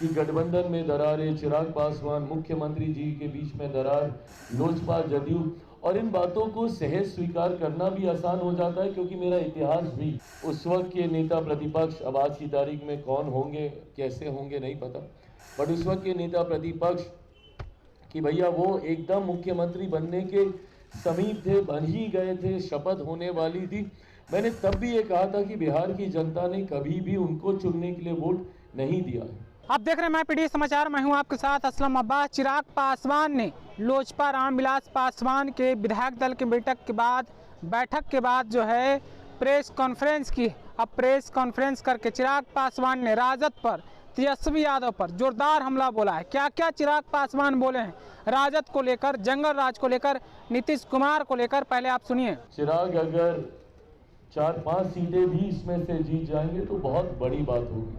कि गठबंधन में दरारें, चिराग पासवान मुख्यमंत्री जी के बीच में दरार, लोजपा जदयू, और इन बातों को सहज स्वीकार करना भी आसान हो जाता है क्योंकि मेरा इतिहास भी, उस वक्त के नेता प्रतिपक्ष, अब आज की तारीख में कौन होंगे कैसे होंगे नहीं पता, बट उस वक्त के नेता प्रतिपक्ष कि भैया वो एकदम मुख्यमंत्री बनने के समीप थे, बन ही गए थे, शपथ होने वाली थी। मैंने तब भी ये कहा था कि बिहार की जनता ने कभी भी उनको चुनने के लिए वोट नहीं दिया है। आप देख रहे हैं मैं पीडी समाचार, मैं हूं आपके साथ असलम अब्बास। चिराग पासवान ने लोजपा रामविलास पासवान के विधायक दल की बैठक के बाद जो है प्रेस कॉन्फ्रेंस की। अब प्रेस कॉन्फ्रेंस करके चिराग पासवान ने राजद पर, तेजस्वी यादव पर जोरदार हमला बोला है। क्या क्या चिराग पासवान बोले हैं राजद को लेकर, जंगल राज को लेकर, नीतीश कुमार को लेकर, पहले आप सुनिए। चिराग अगर 4-5 सीटें भी इसमें से जीत जाएंगे तो बहुत बड़ी बात होगी।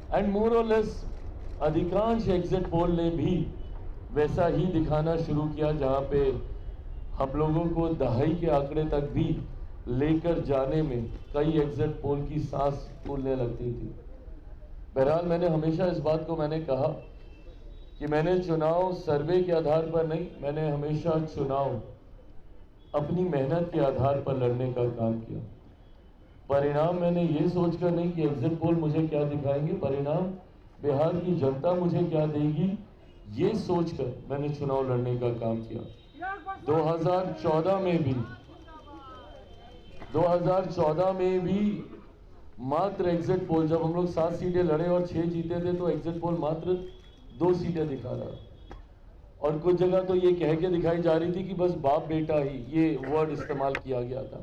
एंड मोर और लेस अधिकांश एग्जिट पोल ने भी वैसा ही दिखाना शुरू किया, जहां पे हम लोगों को दहाई के आंकड़े तक भी लेकर जाने में कई एग्जिट पोल की सांस फूलने लगती थी। बहरहाल मैंने हमेशा इस बात को कहा कि मैंने चुनाव सर्वे के आधार पर नहीं, मैंने हमेशा चुनाव अपनी मेहनत के आधार पर लड़ने का काम किया। परिणाम मैंने ये सोचकर नहीं कि एग्जिट पोल मुझे क्या दिखाएंगे, परिणाम बिहार की जनता मुझे क्या देगी, ये सोचकर मैंने चुनाव लड़ने का काम किया। 2014 में भी मात्र एग्जिट पोल, जब हम लोग 7 सीटें लड़े और 6 जीते थे, तो एग्जिट पोल मात्र 2 सीटें दिखा रहा, और कुछ जगह तो ये कह के दिखाई जा रही थी कि बस बाप बेटा ही, ये वर्ड इस्तेमाल किया गया था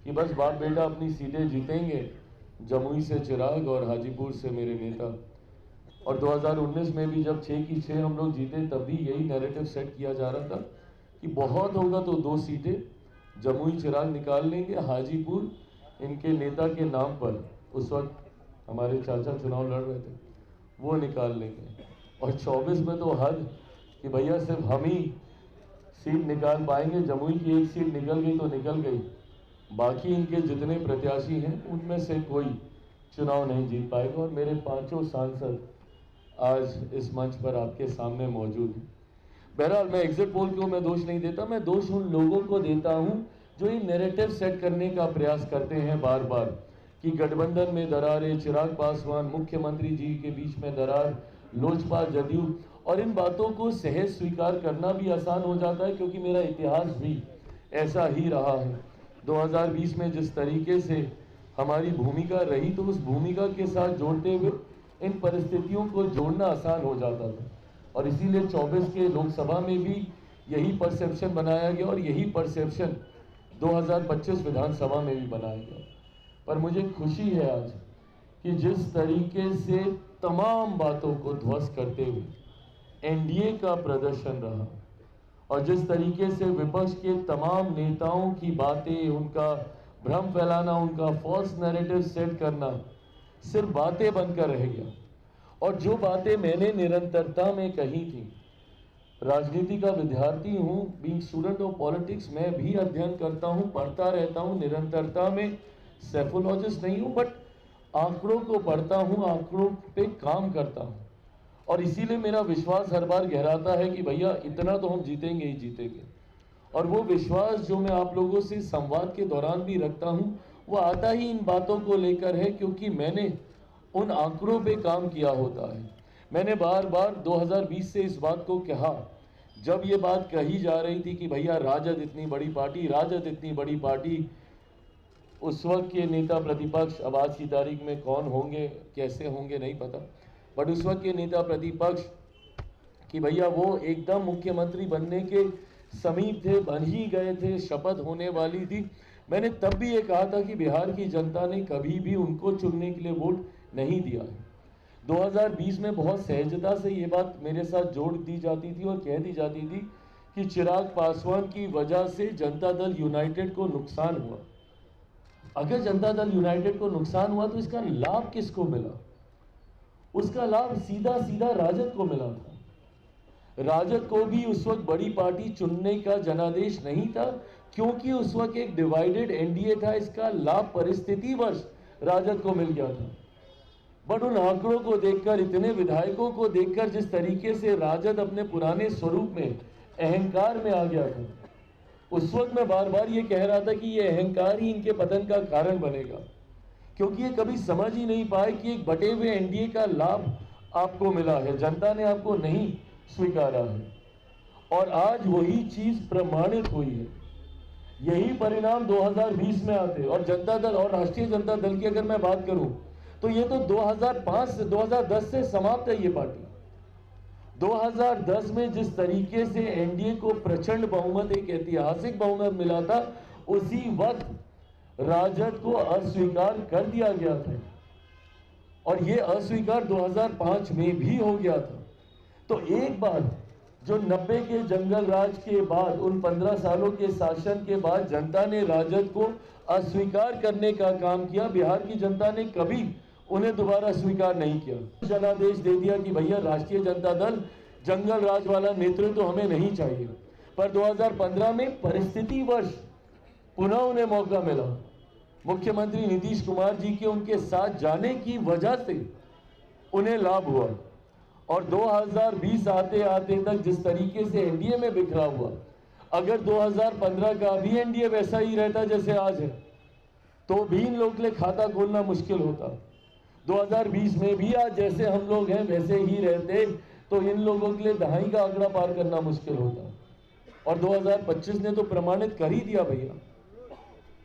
कि बस बाप बेटा अपनी सीटें जीतेंगे, जमुई से चिराग और हाजीपुर से मेरे नेता। और 2019 में भी जब 6 की 6 हम लोग जीते, तब भी यही नैरेटिव सेट किया जा रहा था कि बहुत होगा तो 2 सीटें जमुई चिराग निकाल लेंगे, हाजीपुर इनके नेता के नाम पर, उस वक्त हमारे चाचा चुनाव लड़ रहे थे, वो निकाल लेंगे। और 24 में तो हद कि भैया सिर्फ हम ही सीट निकाल पाएंगे, जमुई की 1 सीट निकल गई तो निकल गई, बाकी इनके जितने प्रत्याशी हैं उनमें से कोई चुनाव नहीं जीत पाएगा। और मेरे 5 सांसद आज इस मंच पर आपके सामने मौजूद हैं। बहरहाल मैं एग्जिट पोल को मैं दोष नहीं देता, मैं दोष उन लोगों को देता हूं जो ये नैरेटिव सेट करने का प्रयास करते हैं बार बार कि गठबंधन में दरारें, चिराग पासवान मुख्यमंत्री जी के बीच में दरार, लोजपा जदयू, और इन बातों को सहज स्वीकार करना भी आसान हो जाता है क्योंकि मेरा इतिहास भी ऐसा ही रहा है। 2020 में जिस तरीके से हमारी भूमिका रही, तो उस भूमिका के साथ जोड़ते हुए इन परिस्थितियों को जोड़ना आसान हो जाता था, और इसीलिए 24 के लोकसभा में भी यही परसेप्शन बनाया गया और यही परसेप्शन 2025 विधानसभा में भी बनाया गया। पर मुझे खुशी है आज कि जिस तरीके से तमाम बातों को ध्वस्त करते हुए एनडीए का प्रदर्शन रहा, और जिस तरीके से विपक्ष के तमाम नेताओं की बातें, उनका भ्रम फैलाना, उनका फॉल्स नैरेटिव सेट करना सिर्फ बातें बनकर रह गया, और जो बातें मैंने निरंतरता में कही थी, राजनीति का विद्यार्थी हूं, बीइंग स्टूडेंट ऑफ पॉलिटिक्स, मैं भी अध्ययन करता हूं, पढ़ता रहता हूं, निरंतरता में सेफोलॉजिस्ट नहीं हूं, बट आंकड़ों को पढ़ता हूं, आंकड़ों पे काम करता हूं, और इसीलिए मेरा विश्वास हर बार गहराता है कि भैया इतना तो हम जीतेंगे ही जीतेंगे। और वो विश्वास जो मैं आप लोगों से संवाद के दौरान भी रखता हूं, वो आता ही इन बातों को लेकर है क्योंकि मैंने उन आंकड़ों पे काम किया होता है। मैंने बार बार 2020 से इस बात को कहा, जब ये बात कही जा रही थी कि भैया राजद इतनी बड़ी पार्टी, राजद इतनी बड़ी पार्टी, उस वक्त के नेता प्रतिपक्ष, अब आज की तारीख में कौन होंगे कैसे होंगे नहीं पता, बट उस वक्त के नेता प्रतिपक्ष कि भैया वो एकदम मुख्यमंत्री बनने के समीप थे, बन ही गए थे, शपथ होने वाली थी। मैंने तब भी ये कहा था कि बिहार की जनता ने कभी भी उनको चुनने के लिए वोट नहीं दिया है। 2020 में बहुत सहजता से ये बात मेरे साथ जोड़ दी जाती थी और कह दी जाती थी कि चिराग पासवान की वजह से जनता दल यूनाइटेड को नुकसान हुआ। अगर जनता दल यूनाइटेड को नुकसान हुआ तो इसका लाभ किसको मिला? उसका लाभ सीधा सीधा राजद को मिला था। राजद को भी उस वक्त बड़ी पार्टी चुनने का जनादेश नहीं था क्योंकि उस वक्त एक डिवाइडेड एनडीए था। इसका लाभ परिस्थितिवश राजद को मिल गया था। बट उन आंकड़ों को देखकर, इतने विधायकों को देखकर, जिस तरीके से राजद अपने पुराने स्वरूप में, अहंकार में आ गया था, उस वक्त मैं बार बार ये कह रहा था कि ये अहंकार ही इनके पतन का कारण बनेगा, क्योंकि ये कभी समझ ही नहीं पाए कि एक बटे हुए एनडीए का लाभ आपको मिला है, जनता ने आपको नहीं स्वीकारा है। और आज वही चीज प्रमाणित हुई है। यही परिणाम 2020 में आते, और जनता दल और राष्ट्रीय जनता दल की अगर मैं बात करूं तो ये तो 2005 से 2010 से समाप्त है ये पार्टी। 2010 में जिस तरीके से एनडीए को प्रचंड बहुमत, एक ऐतिहासिक बहुमत मिला था, उसी वक्त राजद को अस्वीकार कर दिया गया था, और ये अस्वीकार 2005 में भी हो गया था। तो एक बार जो 90 के जंगल राज के बाद, उन 15 सालों के शासन के बाद जनता ने राजद को अस्वीकार करने का काम किया, बिहार की जनता ने कभी उन्हें दोबारा स्वीकार नहीं किया। जनादेश दे दिया कि भैया राष्ट्रीय जनता दल जंगल राज वाला नेतृत्व तो हमें नहीं चाहिए। पर 2015 में परिस्थितिवश पुनः उन्हें मौका मिला। मुख्यमंत्री नीतीश कुमार जी के उनके साथ जाने की वजह से उन्हें लाभ हुआ, और 2020 आते आते तक जिस तरीके से एनडीए में बिखरा हुआ, अगर 2015 का भी एनडीए वैसा ही रहता जैसे आज है, तो भी इन लोगों के लिए खाता खोलना मुश्किल होता। 2020 में भी आज जैसे हम लोग हैं वैसे ही रहते, तो इन लोगों के लिए दहाई का आंकड़ा पार करना मुश्किल होता। और 2025 ने तो प्रमाणित कर ही दिया भैया।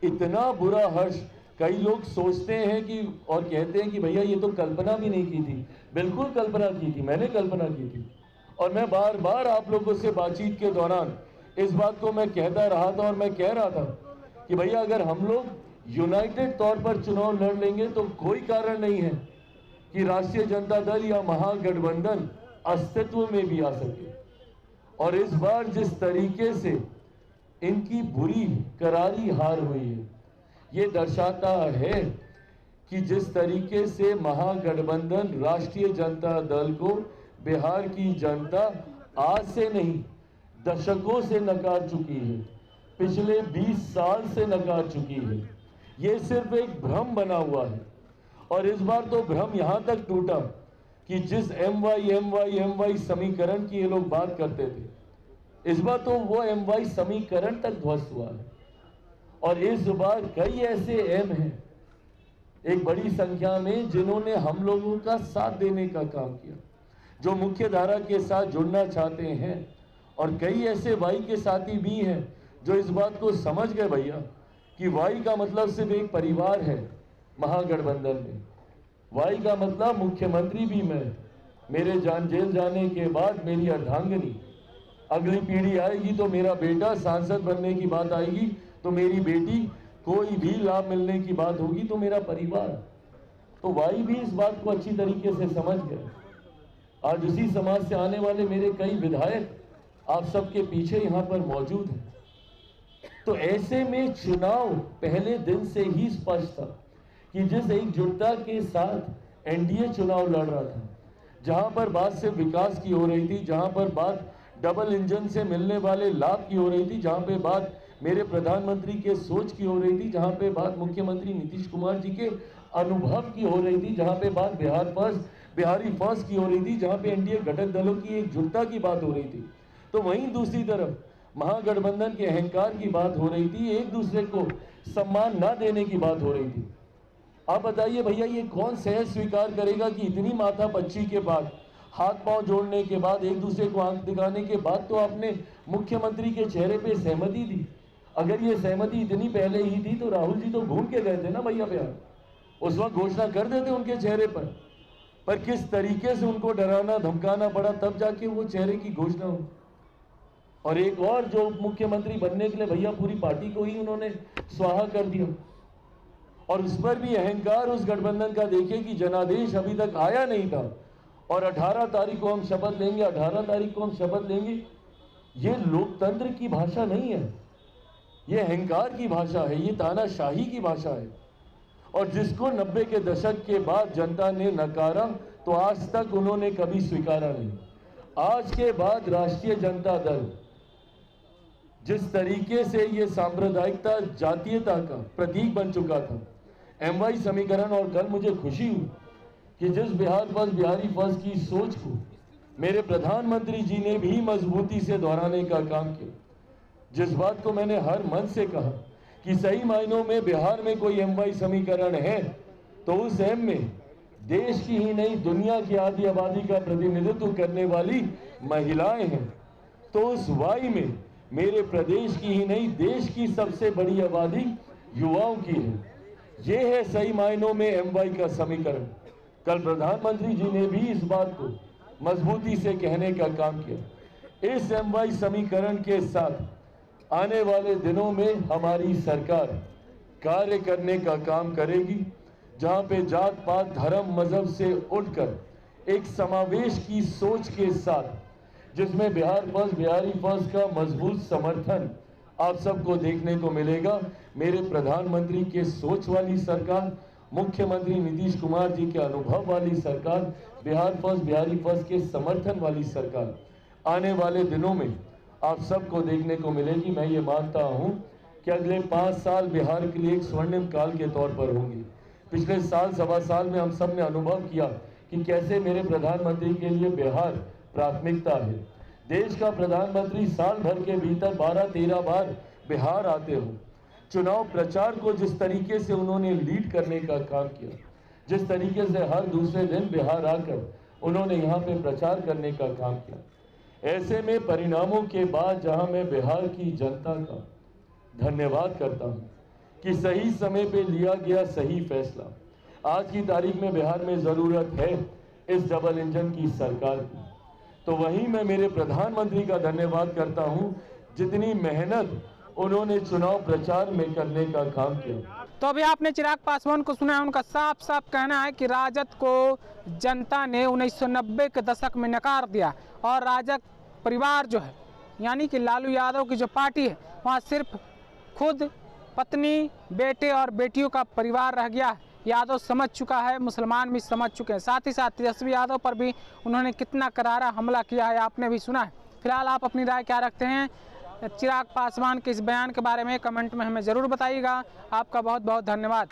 इतना बुरा हर्ष, कई लोग सोचते हैं कि और कहते हैं कि भैया ये तो कल्पना भी नहीं की थी। बिल्कुल कल्पना की थी, मैंने कल्पना की थी, और मैं बार बार आप लोगों से बातचीत के दौरान इस बात को मैं कहता रहा था, और मैं कह रहा था कि भैया अगर हम लोग यूनाइटेड तौर पर चुनाव लड़ लेंगे तो कोई कारण नहीं है कि राष्ट्रीय जनता दल या महागठबंधन अस्तित्व में भी आ सके। और इस बार जिस तरीके से इनकी बुरी करारी हार हुई है, ये दर्शाता है कि जिस तरीके से महागठबंधन राष्ट्रीय जनता दल को बिहार की जनता आज से नहीं दशकों से नकार चुकी है, पिछले 20 साल से नकार चुकी है। ये सिर्फ एक भ्रम बना हुआ है, और इस बार तो भ्रम यहां तक टूटा कि जिस एमवाई समीकरण की ये लोग बात करते थे, इस बार तो वो एमवाई समीकरण तक ध्वस्त हुआ है। और इस बार कई ऐसे एम हैं एक बड़ी संख्या में जिन्होंने हम लोगों का साथ देने का काम किया, जो मुख्य धारा के साथ जुड़ना चाहते हैं, और कई ऐसे वाई के साथी भी हैं जो इस बात को समझ गए भैया कि वाई का मतलब सिर्फ एक परिवार है महागठबंधन में। वाई का मतलब मुख्यमंत्री भी मैं, मेरे जेल जाने के बाद मेरी अर्धांगिनी, अगली पीढ़ी आएगी तो मेरा बेटा, सांसद बनने की बात आएगी तो मेरी बेटी, कोई भी लाभ मिलने की बात होगी तो मेरा परिवार। तो वाई भी इस बात को अच्छी तरीके से समझ गए। आज उसी समाज से आने वाले मेरे कई विधायक आप सबके पीछे यहाँ पर मौजूद हैं। तो ऐसे में चुनाव पहले दिन से ही स्पष्ट था कि जिस एकजुटता के साथ एनडीए चुनाव लड़ रहा था, जहां पर बात सिर्फ विकास की हो रही थी, जहां पर बात डबल इंजन से मिलने वाले लाभ की हो रही थी, जहां पे बात मेरे प्रधानमंत्री के सोच की हो रही थी, जहां पे बात मुख्यमंत्री नीतीश कुमार जी के अनुभव की हो रही थी, जहां पे बात बिहारी फर्स्ट की हो रही थी, जहां पे एनडीए घटक दलों की एकजुटता की बात हो रही थी, तो वहीं दूसरी तरफ महागठबंधन के अहंकार की बात हो रही थी, एक दूसरे को सम्मान न देने की बात हो रही थी। आप बताइए भैया, ये कौन सहज स्वीकार करेगा कि इतनी माथापच्ची के बाद, हाथ पांव जोड़ने के बाद, एक दूसरे को आंख दिखाने के बाद तो आपने मुख्यमंत्री के चेहरे पे सहमति दी। अगर ये सहमति इतनी पहले ही थी तो राहुल जी तो घूम के गए थे ना भैया बिहार, उस वक्त घोषणा कर देते उनके चेहरे पर किस तरीके से उनको डराना धमकाना पड़ा, तब जाके वो चेहरे की घोषणा हुई। और एक और जो उप मुख्यमंत्री बनने के लिए भैया पूरी पार्टी को ही उन्होंने स्वाहा कर दिया। और उस पर भी अहंकार उस गठबंधन का देखिए कि जनादेश अभी तक आया नहीं था, और 18 तारीख को हम शपथ लेंगे, 18 तारीख को हम शपथ लेंगे। ये लोकतंत्र की भाषा नहीं है, ये अहंकार की भाषा है, ये तानाशाही की भाषा है। और जिसको 90 के दशक के बाद जनता ने नकारा, तो आज तक उन्होंने कभी स्वीकारा नहीं। आज के बाद राष्ट्रीय जनता दल जिस तरीके से ये सांप्रदायिकता, जातीयता का प्रतीक बन चुका था, एमवाई समीकरण, और कल मुझे खुशी हुई कि जिस बिहार फर्स्ट बिहारी फर्स्ट की सोच को मेरे प्रधानमंत्री जी ने भी मजबूती से दोहराने का काम किया, जिस बात को मैंने हर मन से कहा कि सही मायनों में बिहार में कोई एमवाई समीकरण है तो उस एम में देश की ही नहीं दुनिया की आधी आबादी का प्रतिनिधित्व करने वाली महिलाएं हैं, तो उस वाई में मेरे प्रदेश की ही नहीं देश की सबसे बड़ी आबादी युवाओं की है। ये है सही मायनों में एमवाई का समीकरण। कल प्रधानमंत्री जी ने भी इस बात को मजबूती से कहने का काम किया। इस एमवाई समीकरण के साथ आने वाले दिनों में हमारी सरकार कार्य करने का काम करेगी, जहां पे जात पात धर्म मजहब से उठकर एक समावेश की सोच के साथ, जिसमें बिहार फर्स्ट बिहारी फर्स्ट का मजबूत समर्थन आप सबको देखने को मिलेगा। मेरे प्रधानमंत्री के सोच वाली सरकार, मुख्यमंत्री नीतीश कुमार जी के अनुभव वाली सरकार, बिहार फर्स्ट बिहारी फर्स्ट के समर्थन वाली सरकार आने वाले दिनों में आप सबको देखने को मिलेगी। मैं ये मानता हूं कि अगले 5 साल बिहार के लिए एक स्वर्णिम काल के तौर पर होंगे। पिछले साल सवा साल में हम सब ने अनुभव किया कि कैसे मेरे प्रधानमंत्री के लिए बिहार प्राथमिकता है। देश का प्रधानमंत्री साल भर के भीतर 12-13 बार बिहार आते हो। चुनाव प्रचार को जिस तरीके से उन्होंने लीड करने का काम किया, जिस तरीके से हर दूसरे दिन बिहार आकर उन्होंने यहाँ पे प्रचार करने का काम किया, ऐसे में परिणामों के बाद जहां मैं बिहार की जनता का धन्यवाद करता हूं कि सही समय पे लिया गया सही फैसला। आज की तारीख में बिहार में जरूरत है इस डबल इंजन की सरकार की, तो वहीं मैं मेरे प्रधानमंत्री का धन्यवाद करता हूं, जितनी मेहनत उन्होंने चुनाव प्रचार में करने का काम किया। तो अभी आपने चिराग पासवान को सुना है, उनका साफ साफ कहना है कि राजद को जनता ने 1990 के दशक में नकार दिया और राजद परिवार जो है यानी कि लालू यादव की जो पार्टी है वहाँ सिर्फ खुद पत्नी, बेटे और बेटियों का परिवार रह गया। यादव समझ चुका है, मुसलमान भी समझ चुके हैं। साथ ही साथ तेजस्वी यादव पर भी उन्होंने कितना करारा हमला किया है आपने भी सुना है। फिलहाल आप अपनी राय क्या रखते हैं चिराग पासवान के इस बयान के बारे में कमेंट में हमें ज़रूर बताइएगा। आपका बहुत बहुत धन्यवाद।